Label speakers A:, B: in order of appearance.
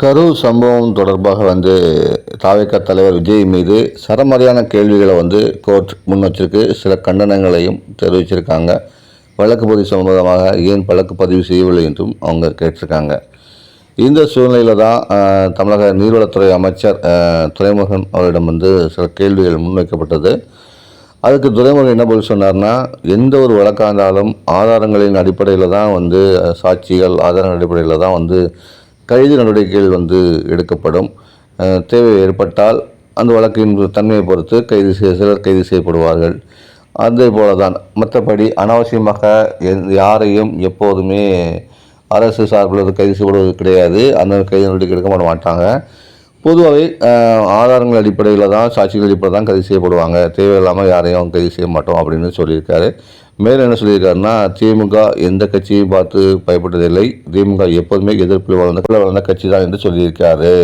A: கரூர் சம்பவம் தொடர்பாக தாவேகா தலைவர் விஜய் மீது சரமாரியான கேள்விகளை கோர்ட் முன் வச்சிருக்கு. சில கண்டனங்களையும் தெரிவிச்சிருக்காங்க. வழக்கு பதிவு சம்பந்தமாக ஏன் வழக்கு பதிவு செய்யவில்லை என்றும் அவங்க கேட்டிருக்காங்க. இந்த சூழ்நிலையில் தான் தமிழக நீர்வளத்துறை அமைச்சர் துரைமுருகன் அவரிடம் சில கேள்விகள் முன்வைக்கப்பட்டது. அதுக்கு துரைமுருகன் என்ன பதில் சொன்னார்னா, எந்த ஒரு வழக்காக இருந்தாலும் ஆதாரங்களின் அடிப்படையில் தான் சாட்சிகள் ஆதாரங்கள் அடிப்படையில் தான் கைது நடவடிக்கைகள் எடுக்கப்படும். தேவை ஏற்பட்டால் அந்த வழக்கின் தன்மையை பொறுத்து சிலர் கைது செய்யப்படுவார்கள். அதே போல தான் மற்றபடி அனாவசியமாக யாரையும் எப்போதுமே அரசு சார்பில் கைது செய்யப்படுவது கிடையாது. அந்த கைது நடவடிக்கை எடுக்க மாட்டாங்க. பொதுவாகவே ஆதாரங்கள் அடிப்படையில் தான் சாட்சிகள் அடிப்படையில் தான் கைது செய்யப்படுவாங்க. தேவையில்லாமல் யாரையும் கைது செய்ய மாட்டோம் அப்படின்னு சொல்லியிருக்காரு. மேலும் என்ன சொல்லியிருக்காருன்னா, திமுக எந்த கட்சியும் பார்த்து பயப்பட்டதில்லை. திமுக எப்போதுமே எதிர்ப்பில் வளர்ந்த கட்சி தான் என்று சொல்லியிருக்காரு.